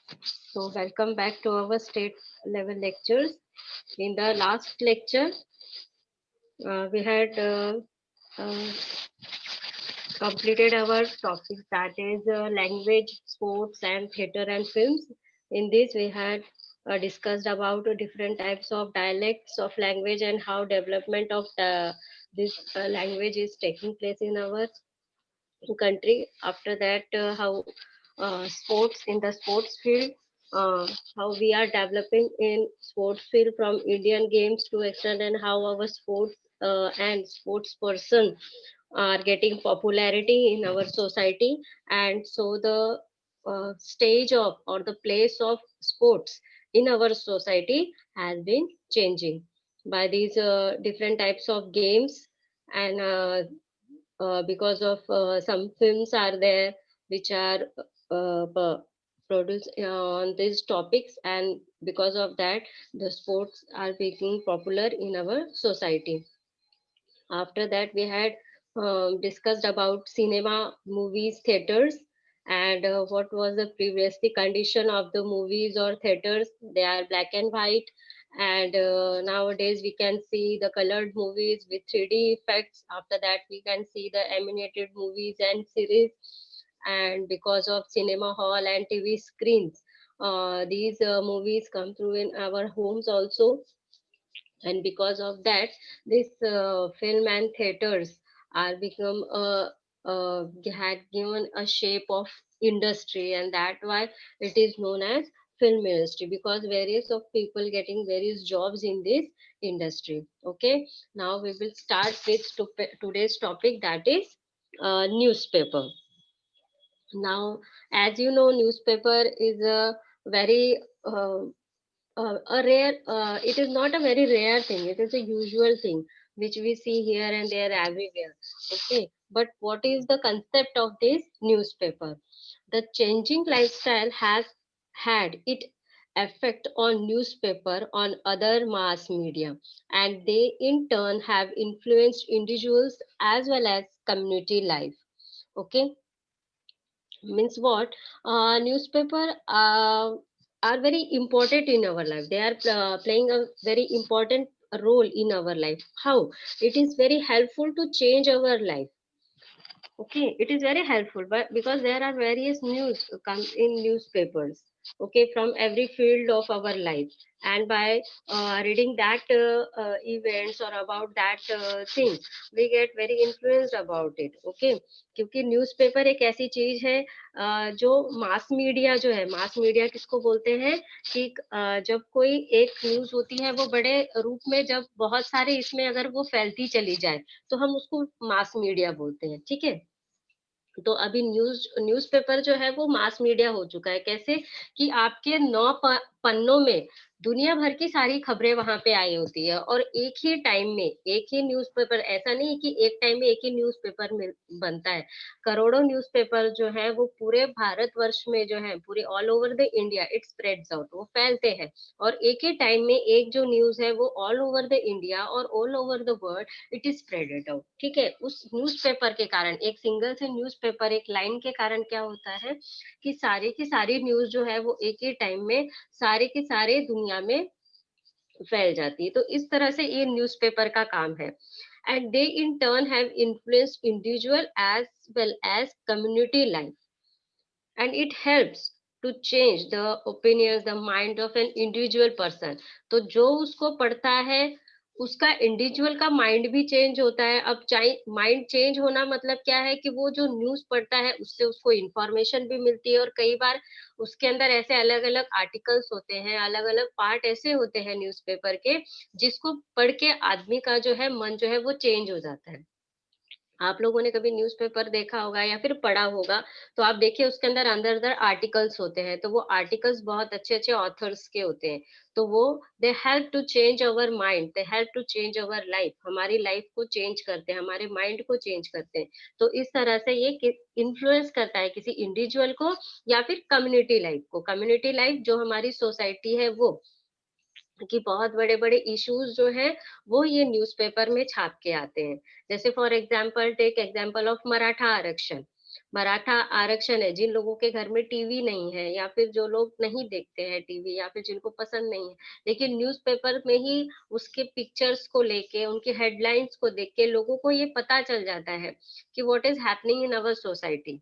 So welcome back to our state level lectures. In the last lecture, we had uh, completed our topic, that is language, sports, and theater and films. In this, we had discussed about different types of dialects of language and how development of this language is taking place in our country. After that, how sports in the sports field, how we are developing in sports field from Indian games to extend, and how our sports and sports person are getting popularity in our society. And so the stage of or the place of sports in our society has been changing by these different types of games. And because of some films are there which are produced on these topics, and because of that the sports are becoming popular in our society. After that, we had discussed about cinema, movies, theaters, and what was the previously condition of the movies or theaters. They are black and white, and nowadays we can see the colored movies with 3D effects. After that, we can see the animated movies and series. And because of cinema hall and TV screens, these movies come through in our homes also. And because of that, this film and theaters are become had given a shape of industry, and that why it is known as film industry, because various of people getting various jobs in this industry. Okay, now we will start with today's topic, that is newspaper. Now, as you know, newspaper is a very a rare, it is not a very rare thing, it is a usual thing which we see here and there everywhere. Okay, but what is the concept of this newspaper? The changing lifestyle has had it effect on newspaper on other mass media, and they in turn have influenced individuals as well as community life. Okay, means what? Newspaper are very important in our life. They are playing a very important role in our life. How? It is very helpful to change our life. Okay, it is very helpful, but because there are various news come in newspapers. Okay, from every field of our life, and by reading that events or about that thing, we get very influenced about it. Okay, क्योंकि newspaper एक ऐसी चीज है जो mass media जो है, mass media किसको बोलते हैं कि जब कोई एक न्यूज होती है वो बड़े रूप में जब बहुत सारे इसमें अगर वो फैलती चली जाए, तो हम उसको मास मीडिया बोलते हैं। ठीक है, तो अभी न्यूज़पेपर जो है वो मास मीडिया हो चुका है। कैसे? कि आपके 9 पन्नों में दुनिया भर की सारी खबरें वहां पे आई होती है, और एक ही टाइम में एक ही न्यूज़पेपर, ऐसा नहीं है कि एक टाइम में एक ही न्यूज़पेपर में बनता है। करोड़ों न्यूज़पेपर जो है वो पूरे भारतवर्ष में जो है, पूरे all over the India it spreads out, वो फैलते हैं। और एक ही टाइम में एक जो न्यूज़ है वो ऑल ओवर द इंडिया और all over the world it is spreaded out. ठीक है, उस न्यूज़पेपर के कारण, एक सिंगल से न्यूज़पेपर एक लाइन के कारण क्या होता है कि सारी की सारी न्यूज़ जो है वो एक ही टाइम में सारे के सारे दुनिया में फैल जाती है। तो इस तरह से ये न्यूज़पेपर का काम है। And they in turn have influenced individual as well as community life, and it helps to change the opinions, the mind of an individual person. तो जो उसको पढ़ता है उसका इंडिविजुअल का माइंड भी चेंज होता है। अब चाहे माइंड चेंज होना मतलब क्या है कि वो जो न्यूज पढ़ता है उससे उसको इंफॉर्मेशन भी मिलती है, और कई बार उसके अंदर ऐसे अलग अलग आर्टिकल्स होते हैं, अलग अलग पार्ट ऐसे होते हैं न्यूज़पेपर के, जिसको पढ़ के आदमी का जो है मन जो है वो चेंज हो जाता है। आप लोगों ने कभी न्यूज़पेपर देखा होगा या फिर पढ़ा होगा, तो आप देखिए उसके अंदर अंदर-अंदर आर्टिकल्स होते हैं, तो वो आर्टिकल्स बहुत अच्छे-अच्छे ऑथर्स के होते हैं। तो वो they help to change our mind, they help to change our life, हमारी लाइफ को चेंज करते हैं, हमारे माइंड को चेंज करते हैं। तो इस तरह से ये इन्फ्लुएंस करता है किसी इंडिविजुअल को या फिर कम्युनिटी लाइफ को। कम्युनिटी लाइफ जो हमारी सोसाइटी है वो, कि बहुत बड़े-बड़े इश्यूज जो हैं वो ये न्यूज़पेपर में छाप के आते हैं। जैसे for example take example of Maratha आरक्षण। मराठा आरक्षण है, जिन लोगों के घर में टीवी नहीं है या फिर जो लोग नहीं देखते हैं टीवी या फिर जिनको पसंद नहीं है, लेकिन न्यूज़पेपर में ही उसके पिक्चर्स को लेके, उनकी हेडलाइंस को देख के लोगों को ये पता चल जाता है कि what is happening in our society,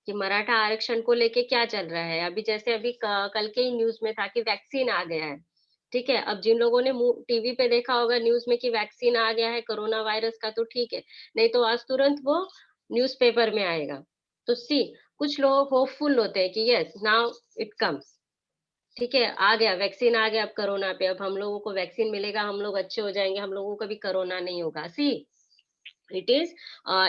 कि मराठा आरक्षण को लेके क्या चल रहा है। अभी जैसे अभी कल के ही न्यूज़ में था कि वैक्सीन आ गया है। ठीक है, अब जिन लोगों ने टीवी पे देखा होगा न्यूज़ में कि वैक्सीन आ गया है कोरोना वायरस का, तो ठीक है, नहीं तो आज तुरंत वो न्यूज़पेपर में आएगा। तो सी, कुछ लोग होपफुल होते हैं कि यस नाउ इट कम्स, ठीक है, आ गया वैक्सीन, आ गया अब कोरोना पे, अब हम लोगों को वैक्सीन मिलेगा, हम लोग अच्छे हो जाएंगे, हम लोगों को भी कोरोना नहीं होगा। See, it is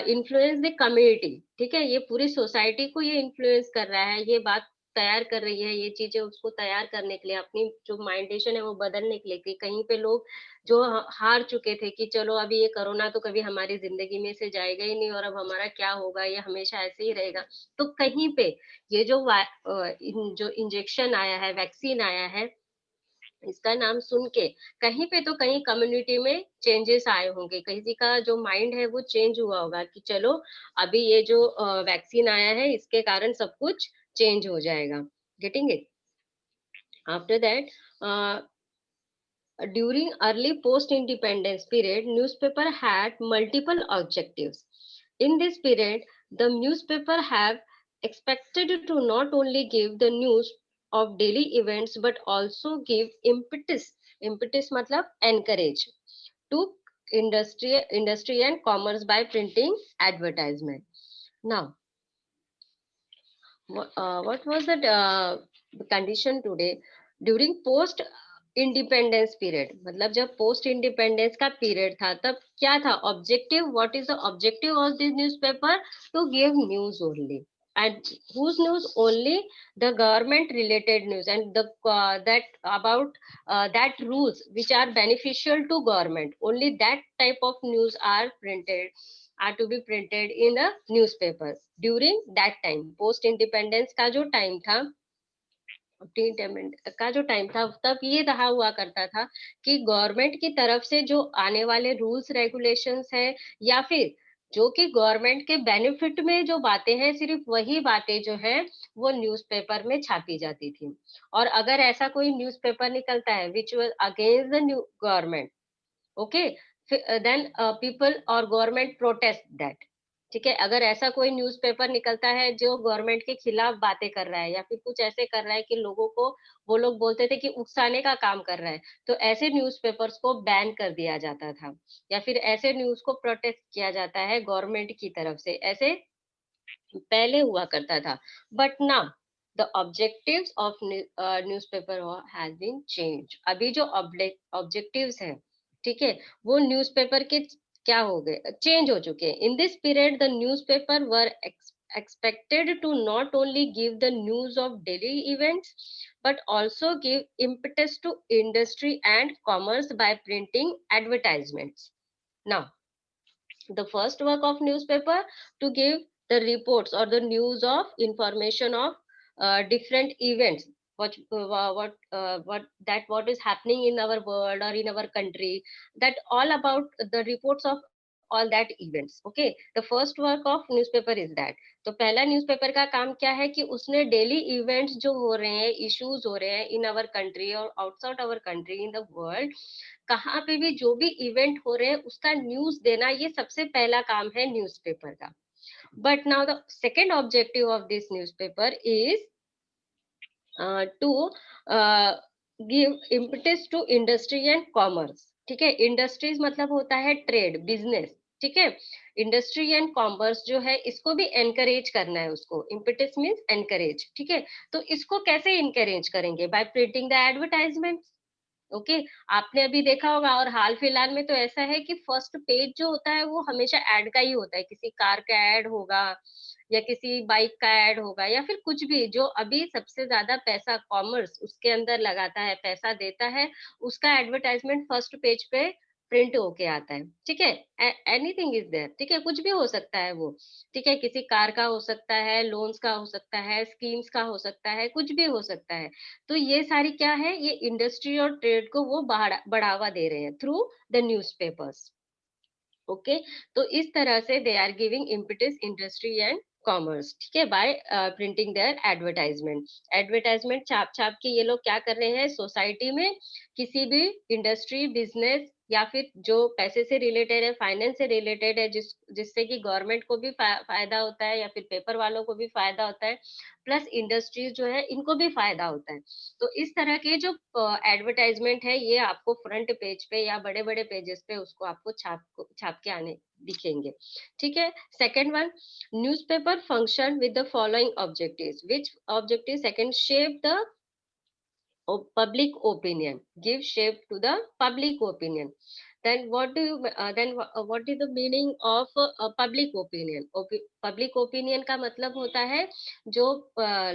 influence the community, ठीक है, ये पूरी सोसाइटी को ये इन्फ्लुएंस कर रहा है, ये बात तैयार कर रही है, ये चीजें उसको तैयार करने के लिए, अपनी जो माइंडेशन है वो बदलने के लिए, कि कहीं पे लोग जो हार चुके थे कि चलो अभी ये कोरोना तो कभी हमारी जिंदगी में से जाएगा ही नहीं और अब हमारा क्या होगा, ये हमेशा ऐसे ही रहेगा, तो कहीं पे ये जो जो इंजेक्शन आया है, वैक्सीन आया है, इसका नाम सुन के कहीं पे तो कहीं कम्युनिटी में चेंजेस आए होंगे, किसी का जो माइंड है वो चेंज हुआ होगा कि चलो अभी ये जो वैक्सीन आया है इसके कारण सब कुछ चेंज हो जाएगा। Getting it? After that, during early post-independence period, newspaper had multiple objectives. In this period, the newspaper have expected to not only give the news of daily events but also give impetus. Impetus matlab encourage to industry and commerce by printing advertisement. Now, what was the condition today during post independence period, मतलब जब post independence का period था तब क्या था objective, what is the objective of this newspaper? To give news only, and whose news? Only the government related news, and the that about that rules which are beneficial to government, only that type of news are to be printed in the newspaper during that time। post independence का जो time था, retirement का जो time था, तब ये रहा हुआ करता था कि गवर्नमेंट की तरफ से जो आने वाले रूल्स रेगुलेशंस है या फिर जो कि गवर्नमेंट के बेनिफिट में जो बातें हैं, सिर्फ वही बातें जो है वो न्यूज़पेपर में छापी जाती थी। और अगर ऐसा कोई न्यूज़पेपर निकलता है which was against the new government, okay, then people और गवर्नमेंट प्रोटेस्ट दैट, ठीक है, अगर ऐसा कोई न्यूज़पेपर निकलता है जो गवर्नमेंट के खिलाफ बातें कर रहा है या फिर कुछ ऐसे कर रहा है कि लोगों को, वो लोग बोलते थे कि उकसाने का काम कर रहा है, तो ऐसे न्यूज़पेपर्स को बैन कर दिया जाता था या फिर ऐसे न्यूज़ को प्रोटेस्ट किया जाता है गवर्नमेंट की तरफ से, ऐसे पहले हुआ करता था। But now the objectives of newspaper has been change. अभी जो ऑब्जेक्टिव्स हैं, ठीक है, वो न्यूज़पेपर के क्या हो गए, चेंज हो चुके हैं। In this period the newspaper were expected to not only give the news of daily events but also give impetus to industry and commerce by printing advertisements. Now, the first work of newspaper to give the reports or the news of information of different events, what is happening in our world or in our country, that all about the reports of all that events। okay, the first work of newspaper is that। तो पहला newspaper का काम क्या है कि उसने daily events जो हो रहे हैं, इश्यूज हो रहे हैं इन आवर कंट्री और outside our country, in the world, कहाँ पे भी जो भी इवेंट हो रहे हैं उसका न्यूज देना, ये सबसे पहला काम है न्यूज़पेपर का। But now the second objective of this newspaper is to give impetus to industry and commerce. ठीक है, इंडस्ट्रीज मतलब होता है ट्रेड बिजनेस, ठीक है, इंडस्ट्री एंड कॉमर्स जो है इसको भी एनकरेज करना है, उसको इम्पेटस मीन्स एनकरेज, ठीक है, तो इसको कैसे इनकरेज करेंगे? Bye printing the advertisement. Okay, आपने अभी देखा होगा और हाल फिलहाल में तो ऐसा है कि फर्स्ट पेज जो होता है वो हमेशा ऐड का ही होता है, किसी कार का ऐड होगा या किसी बाइक का ऐड होगा या फिर कुछ भी, जो अभी सबसे ज्यादा पैसा कॉमर्स उसके अंदर लगाता है, पैसा देता है, उसका एडवर्टाइजमेंट फर्स्ट पेज पे प्रिंट होके आता है। ठीक है, एनीथिंग इज देयर, ठीक है, कुछ भी हो सकता है वो, ठीक है, किसी कार का हो सकता है, लोन्स का हो सकता है, स्कीम्स का हो सकता है, कुछ भी हो सकता है। तो ये सारी क्या है, ये इंडस्ट्री और ट्रेड को वो बढ़ावा दे रहे हैं थ्रू द न्यूज़पेपर्स। ओके, तो इस तरह से they are giving impetus industry and commerce, ठीक है, बाय प्रिंटिंग देयर एडवर्टाइजमेंट छाप छाप के ये लोग क्या कर रहे हैं, सोसाइटी में किसी भी इंडस्ट्री, बिजनेस या फिर जो पैसे से रिलेटेड है, फाइनेंस से रिलेटेड है, जिससे कि गवर्नमेंट को भी फायदा होता है या फिर पेपर वालों को भी फायदा होता है, प्लस इंडस्ट्रीज जो है इनको भी फायदा होता है। तो इस तरह के जो एडवर्टाइजमेंट है ये आपको फ्रंट पेज पे या बड़े बड़े पेजेस पे उसको आपको छाप के आने दिखेंगे, ठीक है। Second one, newspaper function with the following objectives. Which objective? Second, shape the public opinion. Give shape to the public opinion. Then what do you? What is the meaning of public opinion? Public opinion का मतलब होता है जो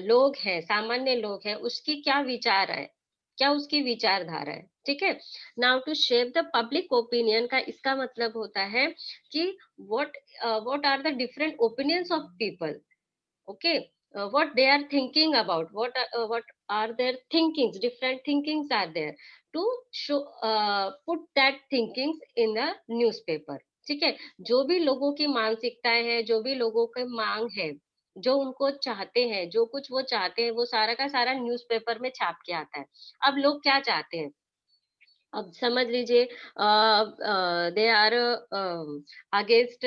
लोग हैं, सामान्य लोग हैं, उसकी क्या विचार है, क्या उसकी विचारधारा है, ठीक है। Now to shape the public opinion का इसका मतलब होता है कि what are the different opinions of people, okay, what they are thinking about, what are their thinkings, different thinkings are there, to show put that thinkings in a newspaper, ठीक है। जो भी लोगों की मानसिकताएं हैं, जो भी लोगों की मांग है, जो उनको चाहते हैं, जो कुछ वो चाहते हैं, वो सारा का सारा न्यूज़पेपर में छाप के आता है। अब लोग क्या चाहते हैं, अब समझ लीजिए they are against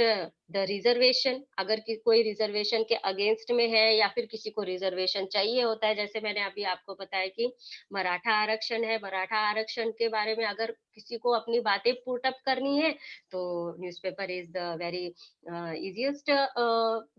the reservation, अगर कोई रिजर्वेशन के अगेंस्ट में है या फिर किसी को रिजर्वेशन चाहिए होता है, जैसे मैंने अभी आपको बताया कि मराठा आरक्षण है, मराठा आरक्षण के बारे में अगर किसी को अपनी बातें पुट अप करनी है तो newspaper is the very easiest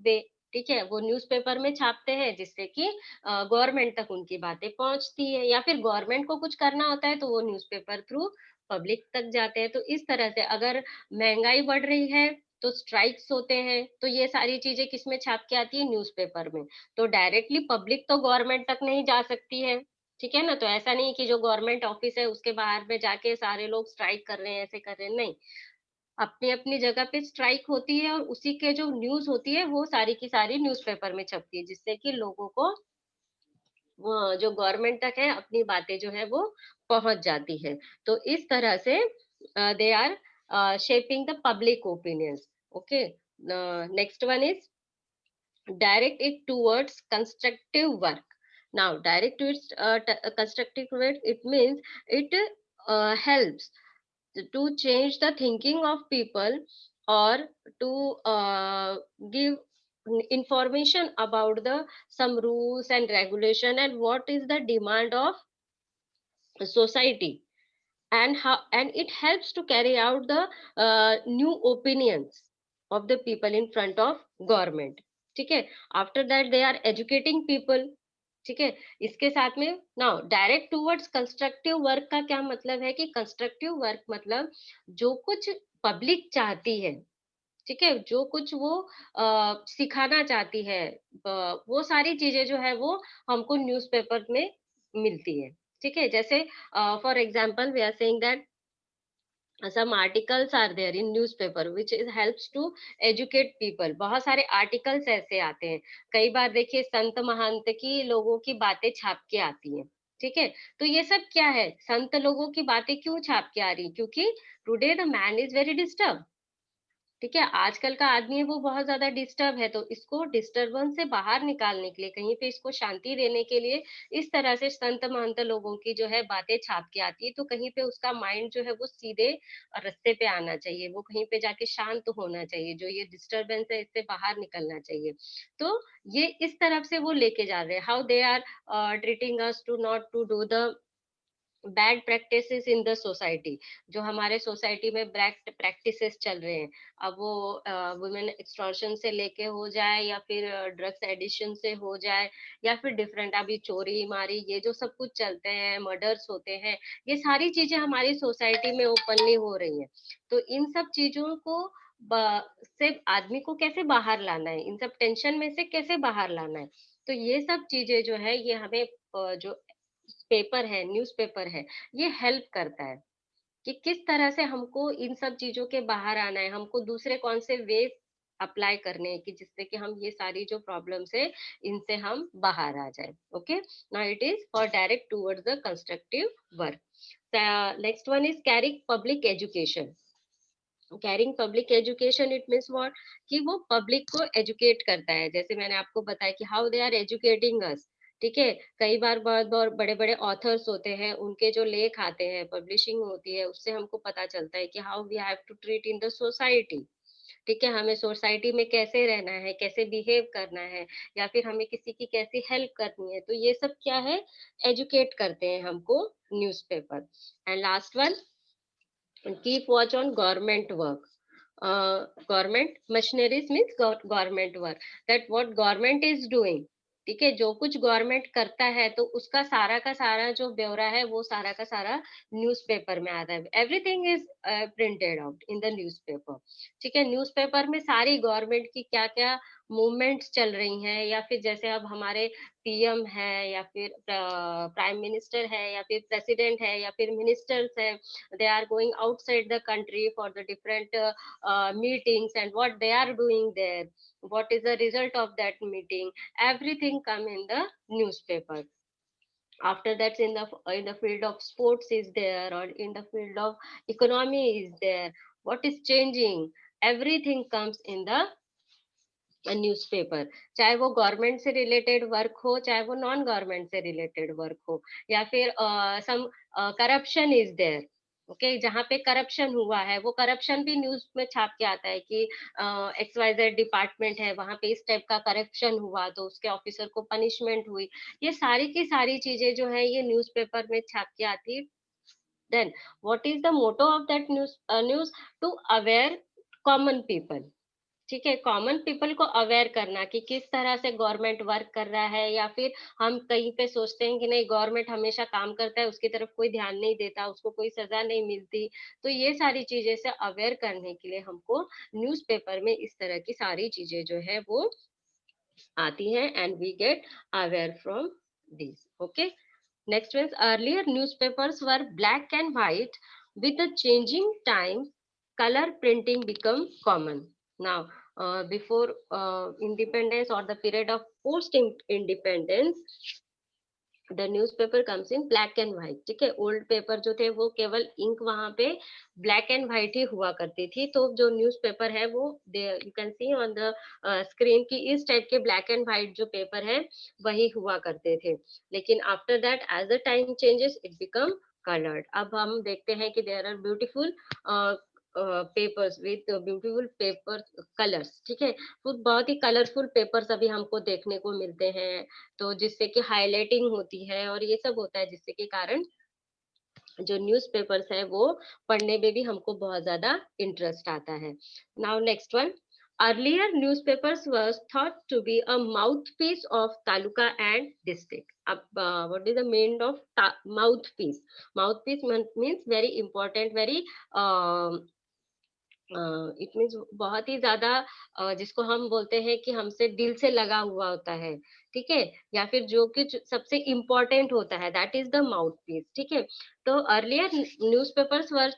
way, ठीक है। वो न्यूज़पेपर में छापते हैं जिससे कि गवर्नमेंट तक उनकी बातें पहुंचती है, या फिर गवर्नमेंट को कुछ करना होता है तो वो न्यूज़पेपर थ्रू पब्लिक तक जाते हैं। तो इस तरह से अगर महंगाई बढ़ रही है तो स्ट्राइक्स होते हैं, तो ये सारी चीजें किसमें छाप के आती है, न्यूज़पेपर में। तो डायरेक्टली पब्लिक तो गवर्नमेंट तक नहीं जा सकती है, ठीक है ना। तो ऐसा नहीं कि जो गवर्नमेंट ऑफिस है उसके बाहर में जाके सारे लोग स्ट्राइक कर रहे हैं, ऐसे कर रहे हैं, नहीं। अपनी अपनी जगह पे स्ट्राइक होती है और उसी के जो न्यूज होती है वो सारी की सारी न्यूज़पेपर में छपती है, जिससे कि लोगों को वो जो गवर्नमेंट तक है अपनी बातें जो है वो पहुंच जाती है। तो इस तरह से they are shaping the public opinions, okay. Next one is direct it towards constructive work. Now, direct to its constructive work, it means it helps to change the thinking of people, or to give information about the some rules and regulation and what is the demand of society, and how, and it helps to carry out the new opinions of the people in front of government, ठीक है। After that they are educating people, ठीक है। इसके साथ में now direct towards constructive work का क्या मतलब है कि कंस्ट्रक्टिव वर्क मतलब जो कुछ पब्लिक चाहती है, ठीक है, जो कुछ वो सिखाना चाहती है, वो सारी चीजें जो है वो हमको न्यूज़पेपर में मिलती है, ठीक है। जैसे for example we are saying that some articles are there in newspaper which is helps to educate people। बहुत सारे आर्टिकल्स ऐसे आते हैं, कई बार देखिए संत महंत की लोगों की बातें छाप के आती हैं, ठीक है। तो ये सब क्या है, संत लोगों की बातें क्यों छाप के आ रही, क्योंकि today the man is very disturb, ठीक है। आजकल का आदमी है वो बहुत ज्यादा डिस्टर्ब है, तो इसको डिस्टरबेंस से बाहर निकालने के लिए, कहीं पे इसको शांति देने के लिए इस तरह से संत महंत लोगों की जो है बातें छाप के आती है, तो कहीं पे उसका माइंड जो है वो सीधे रास्ते पे आना चाहिए, वो कहीं पे जाके शांत होना चाहिए, जो ये डिस्टरबेंस है इससे बाहर निकलना चाहिए। तो ये इस तरफ से वो लेके जा रहे हैं, how they are treating us to not to do the bad practices in the society. जो हमारे सोसाइटी में बैड प्रैक्टिसेस चल रहे हैं, अब वो वुमेन एक्सटॉर्शन से लेके हो जाए, या फिर ड्रग्स एडिशन से हो जाए, या फिर डिफरेंट अभी चोरी मारी ये जो सब कुछ चलते हैं, मर्डर्स होते हैं, ये सारी चीजें हमारी सोसाइटी में ओपनली हो रही हैं। तो इन सब चीजों को से आदमी को कैसे बाहर लाना है, इन सब टेंशन में से कैसे बाहर लाना है, तो ये सब चीजें जो है ये हमें जो पेपर है, न्यूज़पेपर है, ये हेल्प करता है कि किस तरह से हमको इन सब चीज़ों के बाहर आना है, हमको दूसरे कौन से वे अप्लाई करने हैं कि जिससे कि हम ये सारी जो प्रॉब्लम्स है, इनसे हम बाहर आ जाएँ। Okay? Now it is for direct towards the constructive work. Next one is carry public education. Carrying public education it means what, कि वो पब्लिक को एजुकेट करता है। जैसे मैंने आपको बताया कि how they are educating us, ठीक है। कई बार बहुत बहुत बड़े बड़े ऑथर्स होते हैं, उनके जो लेख आते हैं, पब्लिशिंग होती है, उससे हमको पता चलता है कि how we have to treat in the society, ठीक है। हमें सोसाइटी में कैसे रहना है, कैसे बिहेव करना है, या फिर हमें किसी की कैसी हेल्प करनी है, तो ये सब क्या है, एजुकेट करते हैं हमको newspaper. And last one, keep watch on government work. Government machineries means government work, that what government is doing, ठीक है। जो कुछ गवर्नमेंट करता है तो उसका सारा का सारा जो ब्यौरा है वो सारा का सारा न्यूज़पेपर में आता है। Everything is printed out in the newspaper, ठीक है। न्यूज़पेपर में सारी गवर्नमेंट की क्या क्या मूवमेंट्स चल रही हैं, या फिर जैसे अब हमारे पीएम है, या फिर प्राइम मिनिस्टर है, या फिर प्रेसिडेंट है, या फिर मिनिस्टर्स है, they are going outside the country for the different meetings, and what they are doing there, what is the result of that meeting, everything come in the newspaper. After that, in the field of sports is there, or in the field of economy is there, what is changing, everything comes in the newspaper. चाहे वो government से related work हो, चाहे वो non government से related work हो, या फिर सम करप्शन इज देयर, ओके। जहाँ पे करप्शन हुआ है वो करप्शन भी न्यूज में छाप के आता है कि XYZ डिपार्टमेंट है, वहां पे इस टाइप का करप्शन हुआ तो उसके ऑफिसर को पनिशमेंट हुई। ये सारी की सारी चीजें जो है ये न्यूज़पेपर में छाप के आती है। Then what is the motto of that news, to aware common people, ठीक है। कॉमन पीपल को अवेयर करना कि किस तरह से गवर्नमेंट वर्क कर रहा है, या फिर हम कहीं पे सोचते हैं कि नहीं गवर्नमेंट हमेशा काम करता है, उसकी तरफ कोई ध्यान नहीं देता, उसको कोई सजा नहीं मिलती। तो ये सारी चीजें से अवेयर करने के लिए हमको न्यूज़पेपर में इस तरह की सारी चीजें जो है वो आती हैं, and we get aware from this, okay. Next means earlier newspapers were black and white. With the changing times, color printing become common. Now, before independence or the period of post independence, the newspaper comes in black and white, ठीक है। Old paper जो थे वो केवल ink वहां पे black and white ही हुआ करती थी। तो जो न्यूज़पेपर है वो you can see on the screen की इस टाइप के ब्लैक एंड व्हाइट जो पेपर है वही हुआ करते थे। लेकिन after that as the time changes it become coloured. अब हम देखते हैं कि there are beautiful papers with beautiful paper colours, ठीक है। तो बहुत ही कलरफुल पेपर्स अभी हमको देखने को मिलते हैं, तो जिससे कि हाईलाइटिंग होती है और ये सब होता है, जिससे के कारण जो न्यूज़पेपर्स है वो पढ़ने में भी हमको बहुत ज्यादा इंटरेस्ट आता है। Now next one, earlier newspapers was thought to be a mouthpiece of taluka and district. अब what is the meaning of mouthpiece? Mouthpiece means very important, very it means बहुत ही ज्यादा जिसको हम बोलते हैं कि हमसे दिल से लगा हुआ होता है, ठीक है। या फिर जो कुछ सबसे इम्पोर्टेंट होता है, that is the mouthpiece, ठीक है। तो earlier newspapers were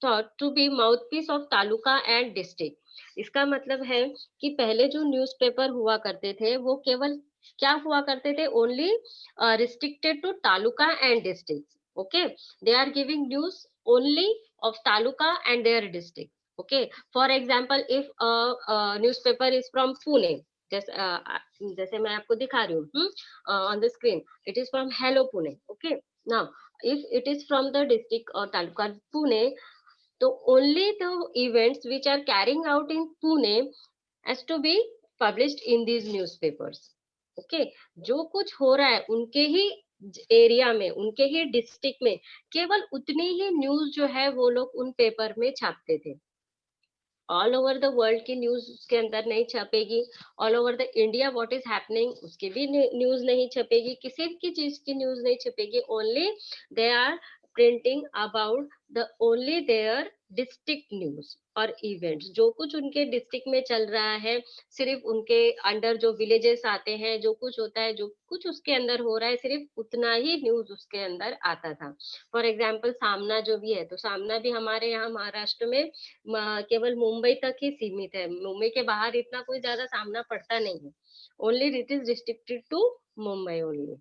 thought to be mouthpiece of taluka and district. इसका मतलब है कि पहले जो न्यूज़पेपर हुआ करते थे वो केवल क्या हुआ करते थे, only restricted to taluka and district, okay. They are giving news only of taluka and their district, okay। For example, if a newspaper is from Pune, जैसे मैं आपको दिखा रही हूँ on the screen, it is from Hello Pune, okay। Now if it is from the district or taluka Pune, so only the events which are carrying out in Pune has to be published in these newspapers, okay। जो कुछ हो रहा है उनके ही area में, उनके ही district में केवल उतनी ही न्यूज जो है वो लोग उन पेपर में छापते थे। ऑल ओवर द वर्ल्ड की न्यूज उसके अंदर नहीं छपेगी, all over the India what is happening उसकी भी न्यूज नहीं छपेगी, किसी की चीज की न्यूज नहीं छपेगी। Only they are printing about the only their district news और इवेंट्स, जो कुछ उनके डिस्ट्रिक्ट में चल रहा है, सिर्फ उनके अंडर जो विलेजेस आते हैं, जो कुछ होता है, जो कुछ उसके अंदर हो रहा है, सिर्फ उतना ही न्यूज उसके अंदर आता था। फॉर एग्जाम्पल सामना जो भी है, तो सामना भी हमारे यहाँ महाराष्ट्र में केवल मुंबई तक ही सीमित है, मुंबई के बाहर इतना कोई ज्यादा सामना पड़ता नहीं है। Only it is restricted to Mumbai only.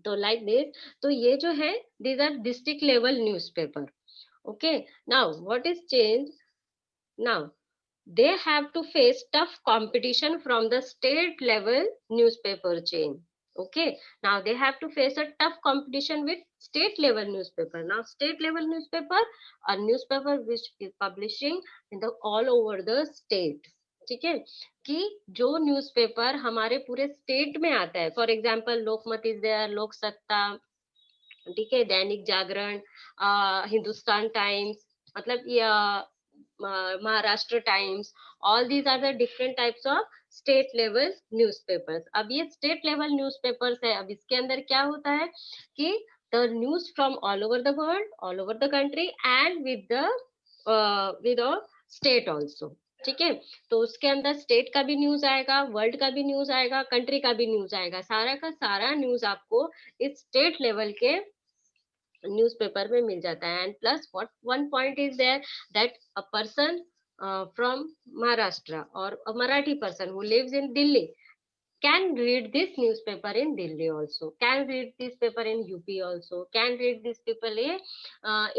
तो लाइक दिस, तो ये जो है these are district level newspaper. Okay, now what is change? Now they have to face tough competition from the state level newspaper chain. Okay, now they have to face a tough competition with state level newspaper. Now state level newspaper, a newspaper which is publishing in the all over the state. ठीक है, कि जो newspaper हमारे पूरे state में आता है, for example Lokmat is there, Loksatta, ठीक है, दैनिक जागरण, हिंदुस्तान टाइम्स, मतलब ये Maharashtra Times, all these are the different types of state level newspapers. अब ये स्टेट लेवल न्यूज़पेपर्स है, अब इसके अंदर क्या होता है कि the news from all over the world, all over the country and with a state also. ठीक है, तो उसके अंदर स्टेट का भी न्यूज आएगा, वर्ल्ड का भी न्यूज आएगा, कंट्री का भी न्यूज आएगा, सारा का सारा न्यूज आपको इस स्टेट लेवल के न्यूज़पेपर में मिल जाता है। And plus what one point is there, that a person from Maharashtra और a Marathi person who lives in Delhi can read this newspaper in Delhi also, can read this paper in UP also, can read this paper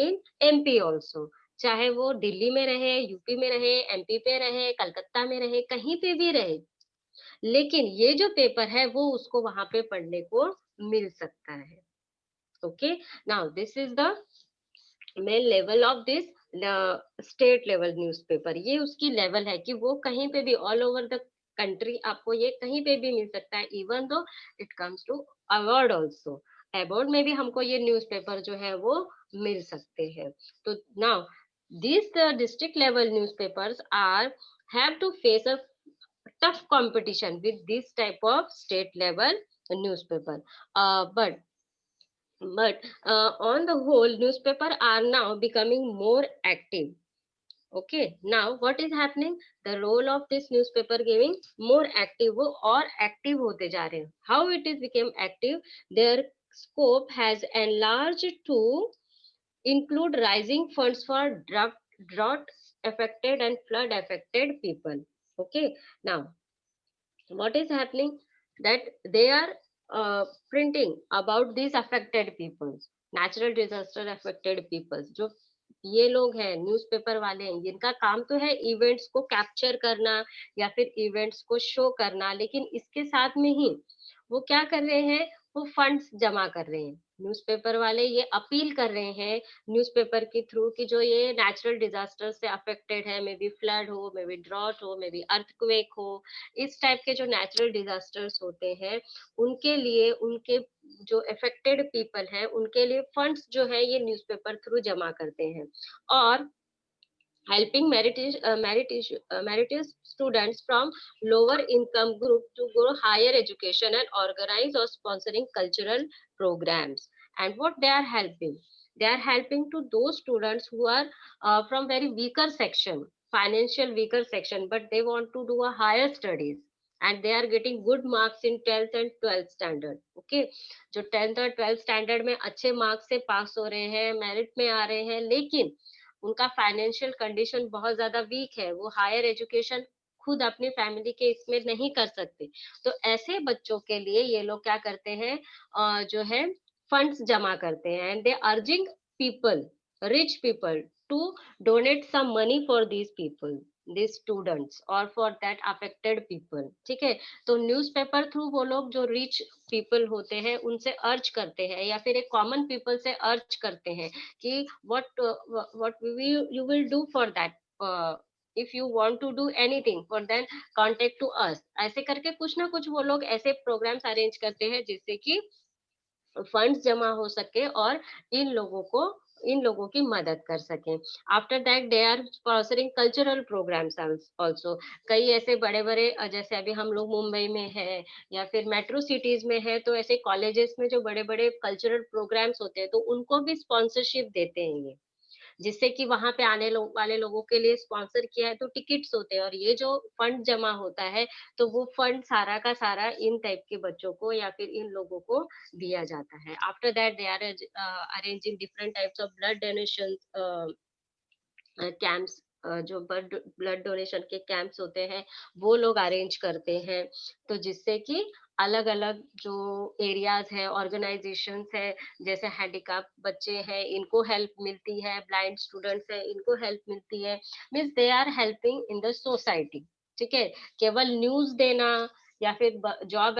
in MP also। चाहे वो दिल्ली में रहे, UP में रहे, MP पे रहे, कलकत्ता में रहे, कहीं पे भी रहे, लेकिन ये जो पेपर है वो उसको वहां पे पढ़ने को मिल सकता है। Okay, now this is the main level of this state level newspaper. ये उसकी लेवल है कि वो कहीं पे भी ऑल ओवर द कंट्री आपको ये कहीं पे भी मिल सकता है, even though it comes to award also. Award में भी हमको ये न्यूज़पेपर जो है वो मिल सकते हैं। तो now this district level newspapers are have to face a tough competition with this type of state level newspaper. But on the whole, newspaper are now becoming more active. Okay, now what is happening? The role of this newspaper giving more active, वो और active होते जा रहे हैं. How it is became active? Their scope has enlarged to include rising funds for drought affected and flood affected people. Okay, now what is happening, that they are printing about these affected peoples, natural disaster affected peoples। जो ये लोग हैं newspaper वाले हैं, जिनका काम तो है इवेंट्स को कैप्चर करना या फिर इवेंट्स को शो करना, लेकिन इसके साथ में ही वो क्या कर रहे हैं, वो फंड्स जमा कर रहे हैं। न्यूज़पेपर वाले ये अपील कर रहे हैं न्यूज़पेपर के थ्रू कि जो ये नेचुरल डिजास्टर से अफेक्टेड है, मे बी फ्लड हो, मे बी ड्रॉट हो, मे बी अर्थक्वेक हो, इस टाइप के जो नेचुरल डिजास्टर्स होते हैं, उनके लिए, उनके जो अफेक्टेड पीपल हैं, उनके लिए फंड्स जो है ये न्यूज़पेपर थ्रू जमा करते हैं। और helping meritorious students from lower income group to go higher education and organize or sponsoring cultural programs। And what they are helping, they are helping to those students who are from very weaker section, financial weaker section, but they want to do a higher studies and they are getting good marks in 10th and 12th standard। okay, जो 10th और 12th standard में अच्छे marks से पास हो रहे हैं, merit में आ रहे हैं, लेकिन उनका फाइनेंशियल कंडीशन बहुत ज्यादा वीक है, वो हायर एजुकेशन खुद अपनी फैमिली के इसमें नहीं कर सकते, तो ऐसे बच्चों के लिए ये लोग क्या करते हैं, जो है फंड्स जमा करते हैं। And they urging people, rich people, to donate some money for these people, these students or for that affected people। ठीक है, तो न्यूज़पेपर थ्रू वो लोग जो रिच पीपल होते हैं उनसे अर्ज करते हैं, या फिर एक कॉमन पीपल से अर्ज करते हैं कि what you will do for that, if you want to do anything for then contact to us। ऐसे करके कुछ ना कुछ वो लोग ऐसे प्रोग्राम्स अरेंज करते हैं जिससे कि फंड्स जमा हो सके और इन लोगों की मदद कर सकें। After that they are sponsoring cultural programmes also. कई ऐसे बड़े बड़े जैसे अभी हम लोग मुंबई में है या फिर मेट्रो सिटीज में है, तो ऐसे कॉलेजेस में जो बड़े बड़े कल्चरल प्रोग्राम्स होते हैं तो उनको भी स्पॉन्सरशिप देते हैं ये, जिससे कि वहां पे वाले लोगों के लिए स्पॉन्सर किया है तो टिकट्स होते हैं, और ये जो फंड जमा होता है तो वो फंड सारा का सारा इन टाइप के बच्चों को या फिर इन लोगों को दिया जाता है। After that they are arranging different types of blood donation camps, जो ब्लड डोनेशन के कैंप्स होते हैं वो लोग अरेंज करते हैं, तो जिससे कि अलग अलग जो एरियाज है, ऑर्गेनाइजेशंस है, जैसे हैंडीकैप बच्चे हैं इनको हेल्प मिलती है, ब्लाइंड स्टूडेंट्स है इनको हेल्प मिलती है, means they are helping in the society. ठीक है, केवल न्यूज देना या फिर जॉब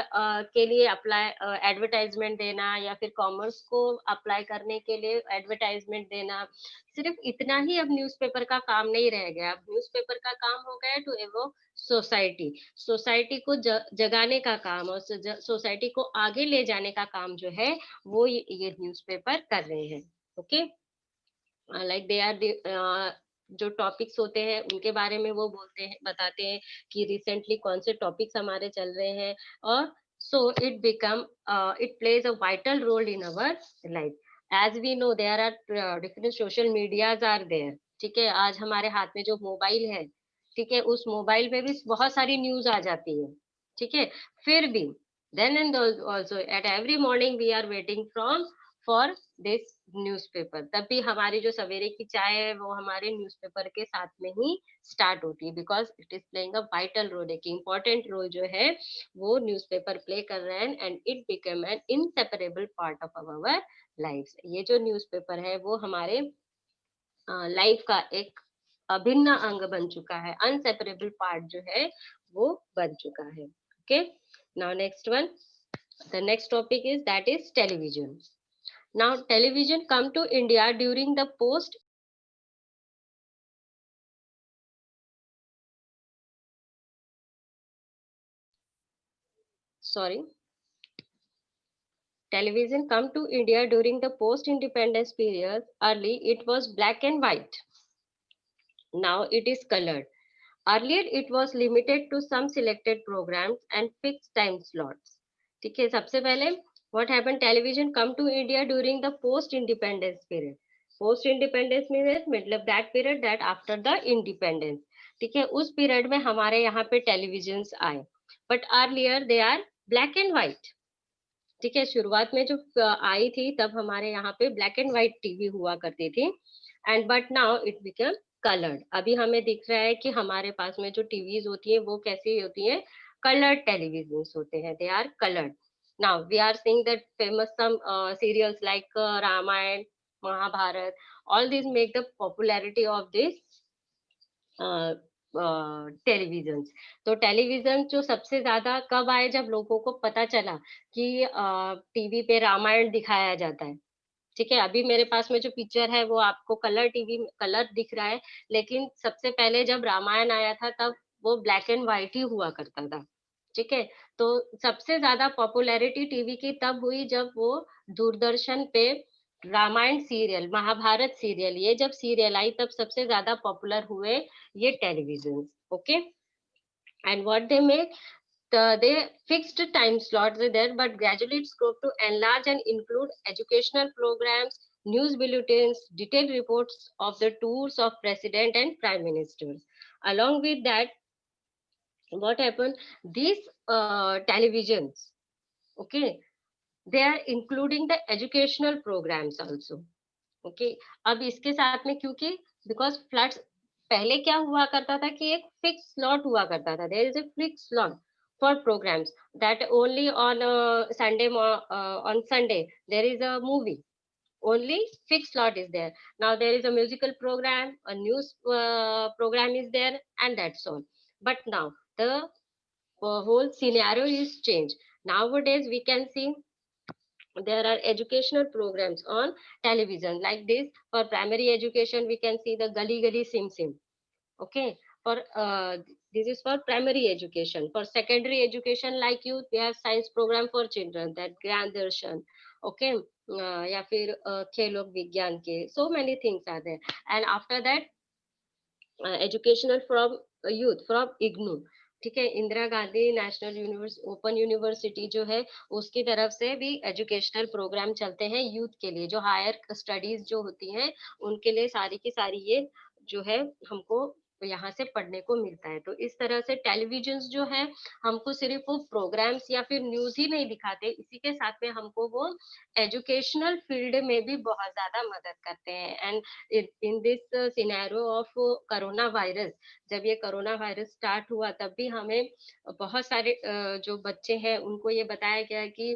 के लिए अप्लाई एडवर्टाइजमेंट देना या फिर कॉमर्स को अप्लाई करने के लिए एडवर्टाइजमेंट देना, सिर्फ इतना ही अब न्यूज़पेपर का काम नहीं रह गया। अब न्यूज़पेपर का काम हो गया है टू एवोक सोसाइटी, सोसाइटी को जगाने का काम और सोसाइटी को आगे ले जाने का काम जो है वो ये न्यूज़पेपर कर रहे हैं। ओके, लाइक दे आर जो टॉपिक्स होते हैं उनके बारे में वो बोलते हैं, बताते हैं कि रिसेंटली कौन से टॉपिक्स हमारे चल रहे हैं, और so it become it plays a vital role in our life. As we know there are different social medias are there. ठीक है, आज हमारे हाथ में जो मोबाइल है, ठीक है, उस मोबाइल पे भी बहुत सारी न्यूज आ जाती है। ठीक है, फिर भी then and also at every morning we are waiting from for this newspaper. तब भी हमारी जो सवेरे की चाय है वो हमारे न्यूज़पेपर के साथ में ही स्टार्ट होती है, because it is playing a vital role, एक इम्पोर्टेंट रोल जो है वो न्यूज़पेपर प्ले कर रहे हैं, and it become an inseparable part of our life. ये जो न्यूज़पेपर है वो हमारे लाइफ का एक अभिन्न अंग बन चुका है, अनसेपरेबल पार्ट जो है वो बन चुका है। Okay, now next one, the next topic is that is television. Now television come to India during the post, sorry, television come to India during the post independence period. Early it was black and white, now it is colored. Earlier it was limited to some selected programs and fixed time slots. ठीक है, सबसे पहले what happened, television come to India during the post independence period. post independence means मतलब that period that after the independence. ठीक है, उस period में हमारे यहाँ पे टेलीविजन आए, but earlier they are black and white. ठीक है, शुरुआत में जो आई थी तब हमारे यहाँ पे ब्लैक एंड व्हाइट टीवी हुआ करती थी, and but now it become coloured. अभी हमें दिख रहा है कि हमारे पास में जो टीवीज होती है वो कैसी होती है, कलर्ड टेलीविजन होते हैं, they are coloured. Now we are seeing that famous some serials like Ramayan, Mahabharat, all this make the popularity of this television. तो टेलीविजन जो सबसे ज्यादा कब आए, जब लोगों को पता चला कि टीवी पे रामायण दिखाया जाता है। ठीक है, अभी मेरे पास में जो पिक्चर है वो आपको कलर टीवी कलर दिख रहा है, लेकिन सबसे पहले जब रामायण आया था तब वो ब्लैक एंड व्हाइट ही हुआ करता था। ठीक है, तो सबसे ज्यादा पॉपुलैरिटी टीवी की तब हुई जब वो दूरदर्शन पे रामायण सीरियल, महाभारत सीरियल, ये जब सीरियल आई तब सबसे ज्यादा पॉपुलर हुए ये television. Okay, and what they make, they fixed time slots are there, but gradually it's grown to enlarge and include educational programs, news bulletins, detailed reports of the tours of president and prime ministers. Along with that, what happened? These televisions, okay, they are including the educational programs also. Okay, अब इसके साथ में क्योंकि because floods, पहले क्या हुआ करता था कि एक फिक्स स्लॉट हुआ करता था, there is a fix slot for programmes that only on Sunday, on Sunday there is a movie, only fixed slot is there. Now there is a musical program, a news program is there, and that's all. But now the whole scenario is changed. Nowadays we can see there are educational programs on television like this. For primary education we can see the Gali Gali Sim Sim. Okay, for this is for primary education. For secondary education like youth we have science program for children, that Gyan Darshan. Okay, या फिर खेलों विज्ञान के, so many things are there. And after that educational from youth from IGNOU. ठीक है, Indira Gandhi national open university जो है उसकी तरफ से भी एजुकेशनल प्रोग्राम चलते हैं यूथ के लिए, जो हायर स्टडीज जो होती हैं उनके लिए सारी की सारी ये जो है हमको यहाँ से पढ़ने को मिलता है। तो इस तरह से टेलीविजन जो है हमको सिर्फ वो प्रोग्राम्स या फिर न्यूज ही नहीं दिखाते, इसी के साथ में हमको वो एजुकेशनल फील्ड में भी बहुत ज्यादा मदद करते हैं। And in this scenario of corona virus, जब ये कोरोना वायरस स्टार्ट हुआ तब भी हमें बहुत सारे जो बच्चे हैं उनको ये बताया गया कि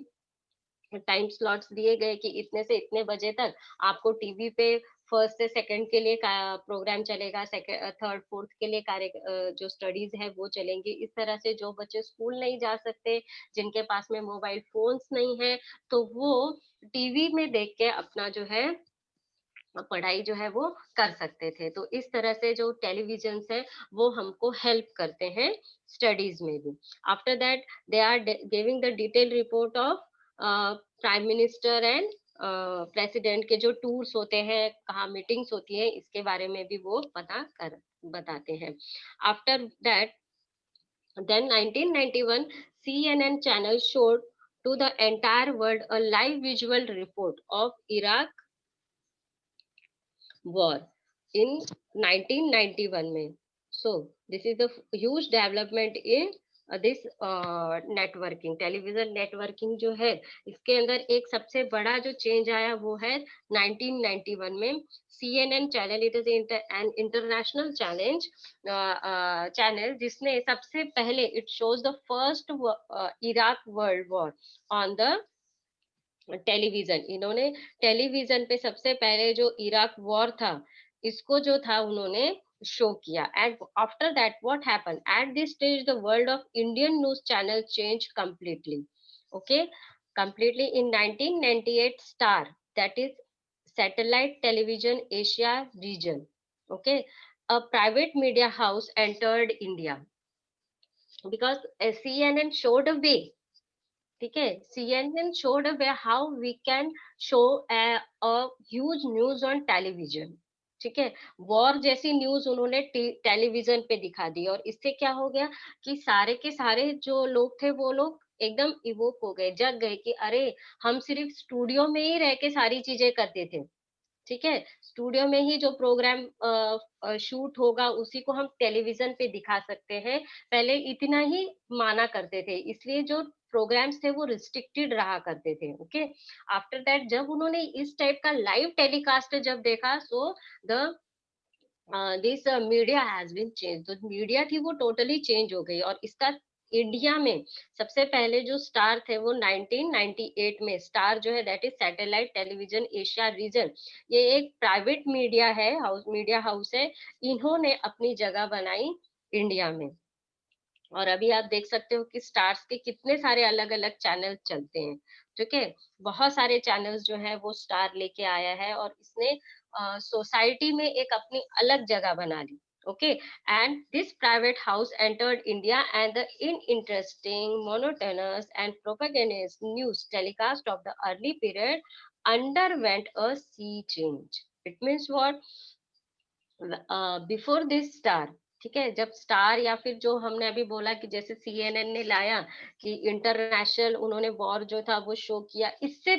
टाइम स्लॉट्स दिए गए कि इतने से इतने बजे तक आपको टीवी पे फर्स्ट से सेकंड के लिए प्रोग्राम चलेगा, सेकंड थर्ड फोर्थ के लिए जो स्टडीज है वो चलेंगी। इस तरह से जो बच्चे स्कूल नहीं जा सकते, जिनके पास में मोबाइल फोन्स नहीं है, तो वो टीवी में देख के अपना जो है पढ़ाई जो है वो कर सकते थे। तो इस तरह से जो टेलीविजन है वो हमको हेल्प करते हैं स्टडीज में भी। After that they are giving the detail report of prime minister and president के जो टूर्स होते हैं, कहाँ मीटिंग्स होती है, इसके बारे में भी वो बताते हैं। After that then 1991 CNN channel showed to the entire world a live visual report of Iraq war in 1991 में। So this is the huge development in this networking, television networking जो है, इसके अंदर एक सबसे बड़ा जो चेंज आया वो है 1991 में। CNN channel, it is an international challenge channel, जिसने सबसे पहले it shows the first Iraq world war on the television. इन्होंने टेलीविजन पे सबसे पहले जो इराक वॉर था, इसको जो था उन्होंने शो किया। And after that what happened at this stage, the world of Indian news channel change completely. Okay, completely in 1998 star, that is satellite television Asia region, okay, a private media house entered India because CNN showed a way। ठीक है, CNN showed a way how we can show a huge news on television। ठीक है, war जैसी news उन्होंने television पे दिखा दी, और इससे क्या हो गया कि सारे के सारे जो लोग थे वो लोग एकदम इवोक हो गए, जग गए कि अरे, हम सिर्फ स्टूडियो में ही रह के सारी चीजें करते थे। ठीक है, स्टूडियो में ही जो प्रोग्राम शूट होगा उसी को हम टेलीविजन पे दिखा सकते हैं। पहले इतना ही माना करते थे, इसलिए जो प्रोग्राम्स थे वो रिस्ट्रिक्टेड रहा करते थे। ओके, आफ्टर दैट जब उन्होंने इस टाइप का लाइव टेलीकास्ट जब देखा, so the this media has been change, तो मीडिया थी वो टोटली चेंज हो गई। और इसका इंडिया में सबसे पहले जो स्टार थे वो 1998 में, स्टार जो है that is satellite television Asia region, ये एक प्राइवेट मीडिया है, मीडिया हाउस है, इन्होंने अपनी जगह बनाई इंडिया में। और अभी आप देख सकते हो कि स्टार्स के कितने सारे अलग अलग चैनल चलते हैं। ठीक है, बहुत सारे चैनल्स जो है वो स्टार लेके आया है, और इसने सोसाइटी में एक अपनी अलग जगह बना ली। Okay, and this private house entered India and the in interesting monotonous and propagandist news telecast of the early period underwent a sea change। It means what? Before this star, ठीक है, जब स्टार या फिर जो हमने अभी बोला कि जैसे CNN ने लाया कि इंटरनेशनल उन्होंने वॉर जो था वो शो किया, इससे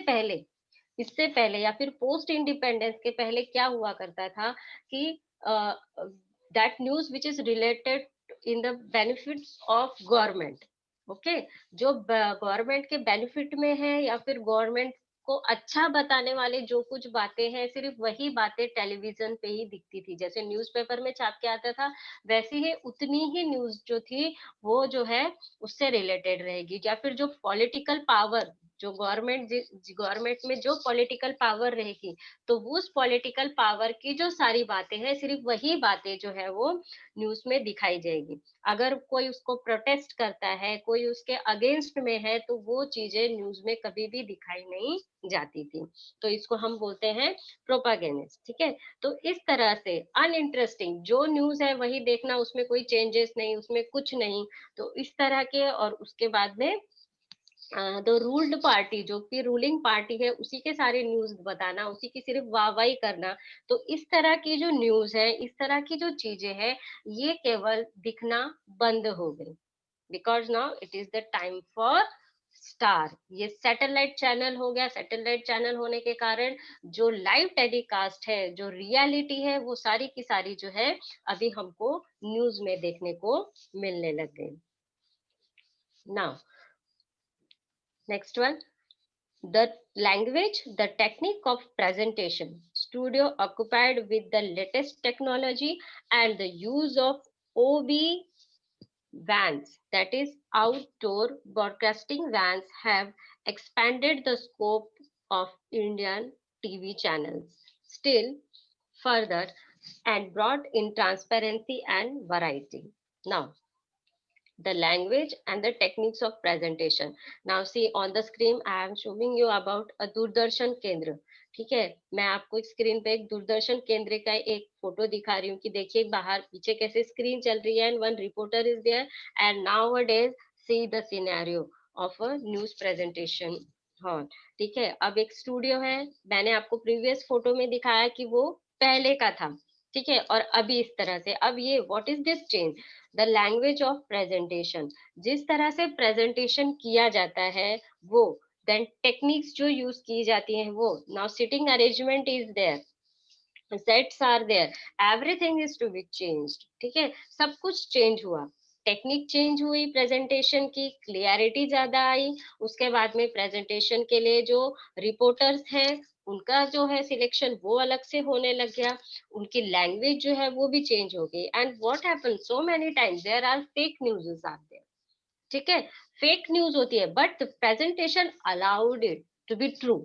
पहले या फिर पोस्ट इंडिपेंडेंस के पहले क्या हुआ करता था कि that news which is related in the benefits of government. Okay, जो गवर्नमेंट के बेनिफिट में है या फिर गवर्नमेंट को अच्छा बताने वाले जो कुछ बातें हैं, सिर्फ वही बातें टेलीविजन पे ही दिखती थी। जैसे न्यूज़पेपर में छाप के आता था, वैसे ही उतनी ही न्यूज जो थी वो जो है उससे रिलेटेड रहेगी। या फिर जो पॉलिटिकल पावर, जो गवर्नमेंट में जो पॉलिटिकल पावर रहेगी, तो उस पॉलिटिकल पावर की जो सारी बातें हैं, सिर्फ वही बातें जो है वो न्यूज में दिखाई जाएगी। अगर कोई उसको प्रोटेस्ट करता है, कोई उसके अगेंस्ट में है, तो वो चीजें न्यूज में कभी भी दिखाई नहीं जाती थी। तो इसको हम बोलते हैं प्रोपागेनिस्ट। ठीक है, तो इस तरह से अनइंटरेस्टिंग जो न्यूज है वही देखना, उसमें कोई चेंजेस नहीं, उसमें कुछ नहीं। तो इस तरह के, और उसके बाद में द रूल्ड पार्टी, जो कि रूलिंग पार्टी है, उसी के सारे न्यूज बताना, उसी की सिर्फ वाहवाही करना। तो इस तरह की जो न्यूज है, इस तरह की जो चीजें हैं, ये केवल दिखना बंद हो गई, because now it is the time for star, ये सैटेलाइट चैनल हो गया। सैटेलाइट चैनल होने के कारण जो लाइव टेलीकास्ट है, जो रियलिटी है, वो सारी की सारी जो है अभी हमको न्यूज में देखने को मिलने लग गई। Now next one, the language, the technique of presentation. Studio occupied with the latest technology and the use of OB vans, that is outdoor broadcasting vans, have expanded the scope of Indian TV channels still further and brought in transparency and variety. Now, the language and the techniques of presentation. Now see on the screen I am showing you about a Doordarshan केंद्र। ठीक है, मैं आपको screen पे एक दूरदर्शन केंद्र का एक फोटो दिखा रही हूँ कि देखिए बाहर पीछे कैसे स्क्रीन चल रही है, and one reporter is there, and nowadays see the scenario of a news presentation hall. ठीक है, अब एक स्टूडियो है, मैंने आपको प्रीवियस फोटो में दिखाया कि वो पहले का था। ठीक है, और अभी इस तरह से, अब ये what is this change, the language of presentation, जिस तरह से प्रेजेंटेशन किया जाता है वो, देन टेक्निक्स जो यूज की जाती हैं वो, now sitting arrangement is there, sets are there, everything is to be changed. ठीक है, सब कुछ चेंज हुआ, टेक्निक चेंज हुई, प्रेजेंटेशन की क्लियरिटी ज्यादा आई, उसके बाद में प्रेजेंटेशन के लिए जो रिपोर्टर्स हैं उनका जो है सिलेक्शन वो अलग से होने लग गया, उनकी लैंग्वेज जो है वो भी चेंज हो गई। And what happen so many times there are fake news are there. ठीक है, फेक न्यूज होती है but presentation allowed it to be true.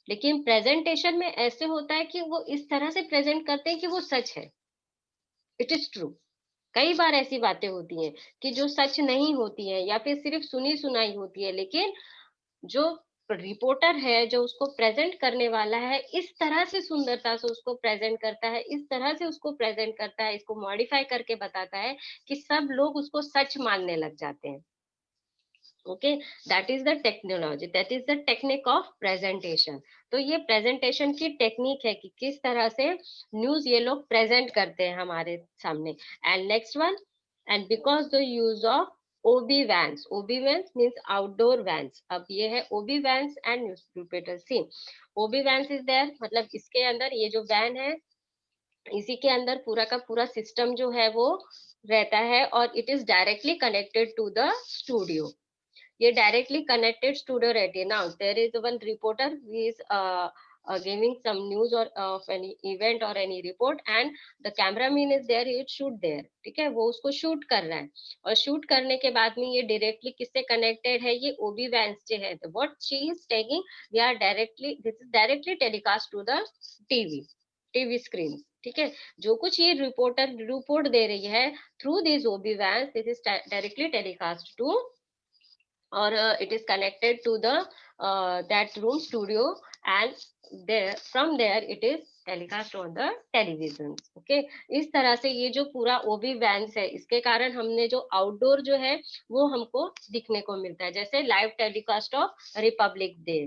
लेकिन प्रेजेंटेशन में ऐसे होता है कि वो इस तरह से प्रेजेंट करते हैं कि वो सच है, इट इज ट्रू। कई बार ऐसी बातें होती हैं कि जो सच नहीं होती है या फिर सिर्फ सुनी सुनाई होती है, लेकिन जो रिपोर्टर है जो उसको प्रेजेंट करने वाला है इस तरह से सुंदरता से उसको प्रेजेंट करता है, इस तरह से उसको प्रेजेंट करता है, इसको मॉडिफाई करके बताता है कि सब लोग उसको सच मानने लग जाते हैं। Okay, that is the technology, that is the technique of presentation. तो ये प्रेजेंटेशन की टेक्निक है कि किस तरह से न्यूज ये लोग प्रेजेंट करते हैं हमारे सामने। And next one, and because the use of OB vans, OB vans means outdoor vans. अब ये है OB vans and news reporter. See, OB vans is there, मतलब इसके अंदर ये जो वैन है इसी के अंदर पूरा का पूरा सिस्टम जो है वो रहता है, और it is directly connected to the studio. ये डायरेक्टली कनेक्टेड स्टूडियो रहती है। Now there is one reporter who is giving some news or of any event or any report, and the cameraman is there, he shoot there। ठीक है, वो उसको shoot कर रहा है, और शूट करने के बाद में ये डायरेक्टली किससे कनेक्टेड है, ये ओबी वैन्स से है। तो what she is taking, we are directly, this is directly telecast to the TV, TV screen. ठीक है, जो कुछ ये रिपोर्टर रिपोर्ट दे रही है through this OB vans, this is directly telecast to, or it is connected to the that room studio, and there from there it is telecast on the television। Okay, इस तरह से ये जो पूरा ओबी vans है इसके कारण हमने जो आउटडोर जो है वो हमको दिखने को मिलता है, जैसे live telecast of Republic day.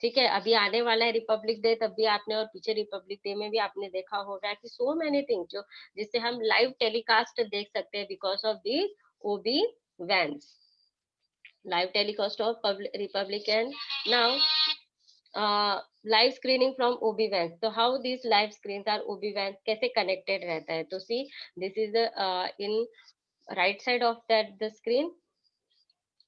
ठीक है, अभी आने वाला है रिपब्लिक डे, तब भी आपने, और पीछे रिपब्लिक डे में भी आपने देखा होगा कि सो मेनी थिंग्स जो जिससे हम लाइव टेलीकास्ट देख सकते हैं because of this OB vans, live telecast of Republican. Now, live screening from OB vans. So how these live screens are OB vans कैसे connected रहता है? तो see, this is the in right side of that the screen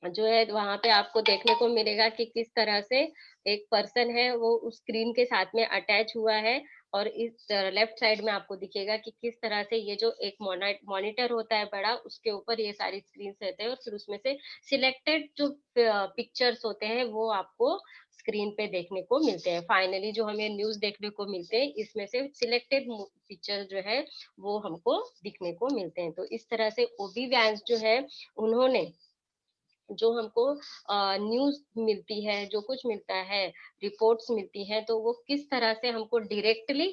जो है वहां पे आपको देखने को मिलेगा कि किस तरह से एक पर्सन है वो उस स्क्रीन के साथ में अटैच हुआ है, और इस लेफ्ट साइड में आपको दिखेगा कि किस तरह से ये जो एक मॉनिटर होता है बड़ा, उसके ऊपर ये सारी स्क्रीन रहते हैं, और फिर उसमें से सिलेक्टेड जो पिक्चर्स होते हैं वो आपको स्क्रीन पे देखने को मिलते हैं। फाइनली जो हमें न्यूज देखने को मिलते हैं इसमें से सिलेक्टेड पिक्चर जो है वो हमको दिखने को मिलते हैं। तो इस तरह से ओबी वैन्स जो है उन्होंने जो हमको न्यूज़ मिलती है, जो कुछ मिलता है, रिपोर्ट्स मिलती हैं, तो वो किस तरह से हमको डायरेक्टली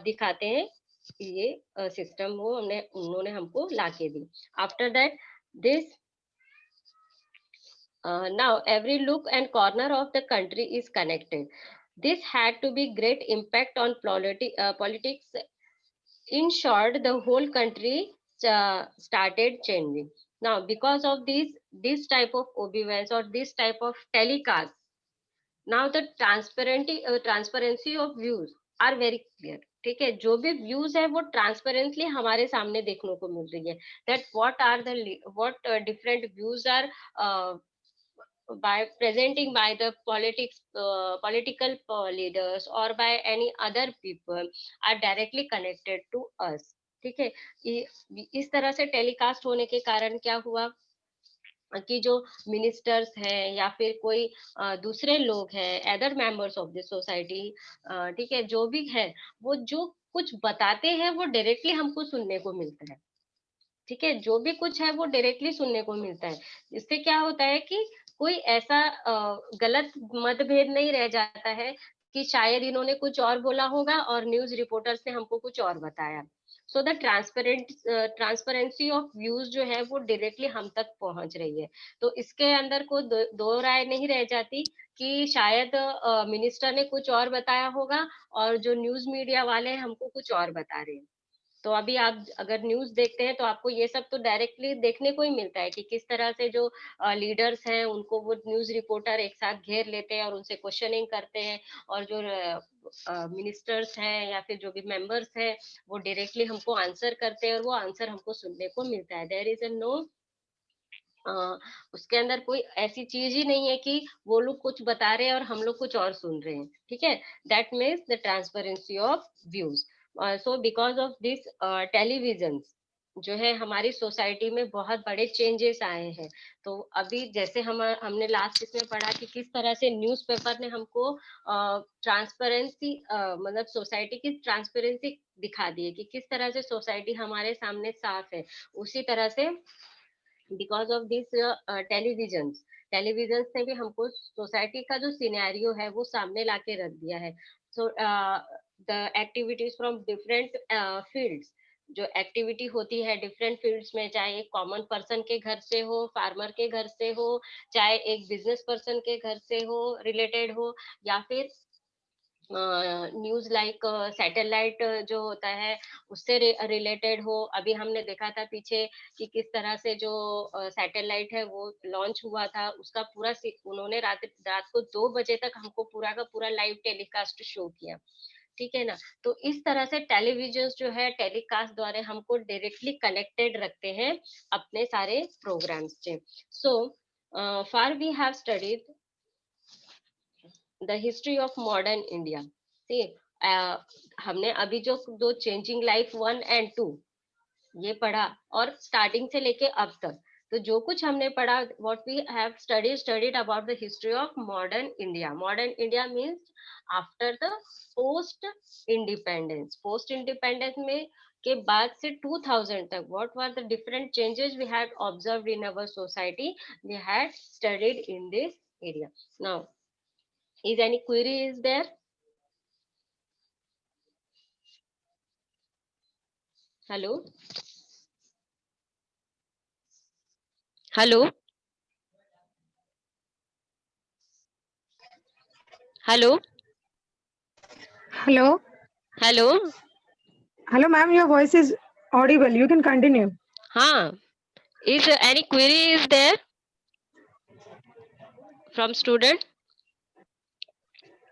दिखाते हैं, ये सिस्टम वो हमने उन्होंने हमको लाके दी। After that this now every look and corner of the country is connected. This had to be great impact on politics. In short, the whole country started changing. Now, because of this type of obedience or this type of telecast, now the transparency of views are very clear. ठीक है, जो भी views है वो transparently हमारे सामने देखने को मिल रही है, that what different views are by presenting by the political leaders or by any other people are directly connected to us. ठीक है, इस तरह से टेलीकास्ट होने के कारण क्या हुआ कि जो मिनिस्टर्स हैं या फिर कोई दूसरे लोग हैं, other members of the society, ठीक है, जो भी है, वो जो कुछ बताते हैं वो डायरेक्टली हमको सुनने को मिलता है। ठीक है, जो भी कुछ है वो डायरेक्टली सुनने को मिलता है। इससे क्या होता है कि कोई ऐसा गलत मतभेद नहीं रह जाता है कि शायद इन्होंने कुछ और बोला होगा और न्यूज़ रिपोर्टर्स ने हमको कुछ और बताया। So the transparency of views जो है वो डायरेक्टली हम तक पहुंच रही है। तो इसके अंदर को दो राय नहीं रह जाती कि शायद मिनिस्टर ने कुछ और बताया होगा और जो न्यूज़ मीडिया वाले हैं हमको कुछ और बता रहे हैं। तो अभी आप अगर न्यूज़ देखते हैं तो आपको ये सब तो डायरेक्टली देखने को ही मिलता है कि किस तरह से जो लीडर्स हैं उनको वो न्यूज़ रिपोर्टर एक साथ घेर लेते हैं और उनसे क्वेश्चनिंग करते हैं, और जो मिनिस्टर्स हैं या फिर जो भी मेंबर्स हैं वो डायरेक्टली हमको आंसर करते हैं और वो आंसर हमको सुनने को मिलता है। देयर इज अ नो उसके अंदर कोई ऐसी चीज ही नहीं है कि वो लोग कुछ बता रहे हैं और हम लोग कुछ और सुन रहे हैं। ठीक है, that means the transparency of views. So because of this television जो है हमारी सोसाइटी में बहुत बड़े चेंजेस आए हैं। तो अभी जैसे हमने लास्ट इसमें पढ़ा कि किस तरह से न्यूज़पेपर ने हमको ट्रांसपेरेंसी मतलब सोसाइटी की ट्रांसपेरेंसी दिखा दी है कि किस तरह से सोसाइटी हमारे सामने साफ है। उसी तरह से बिकॉज ऑफ दिस टेलीविजन ने भी हमको सोसाइटी का जो सिनेरियो है वो सामने लाके रख दिया है। So the activities from different fields, जो एक्टिविटी होती है डिफरेंट फील्ड्स में, चाहे एक कॉमन पर्सन के घर से हो, फार्मर के घर से हो, चाहे एक बिजनेस पर्सन के घर से हो रिलेटेड हो, या फिर न्यूज लाइक सैटेलाइट जो होता है उससे रिलेटेड हो। अभी हमने देखा था पीछे कि किस तरह से जो सैटेलाइट है वो लॉन्च हुआ था, उसका पूरा उन्होंने रात रात को 2 बजे तक हमको पूरा का पूरा लाइव टेलीकास्ट शो किया। ठीक है ना, तो इस तरह से टेलीविजन जो है टेलीकास्ट द्वारा हमको डायरेक्टली कनेक्टेड रखते हैं अपने सारे प्रोग्राम्स से। So far we have studied the history of modern India. ठीक, हमने अभी जो दो चेंजिंग लाइफ 1 और 2 ये पढ़ा, और स्टार्टिंग से लेके अब तक तो जो कुछ हमने पढ़ा, what we have studied about the history of modern India. Modern India means after the post independence में के बाद से 2000 तक what were the different changes we had observed in our society, we had studied in this area. Now, is any query is there? Hello? Hello? Hello? Hello. Hello? Hello, ma'am. Your voice is audible. You can continue. हाँ, is any query is there from student?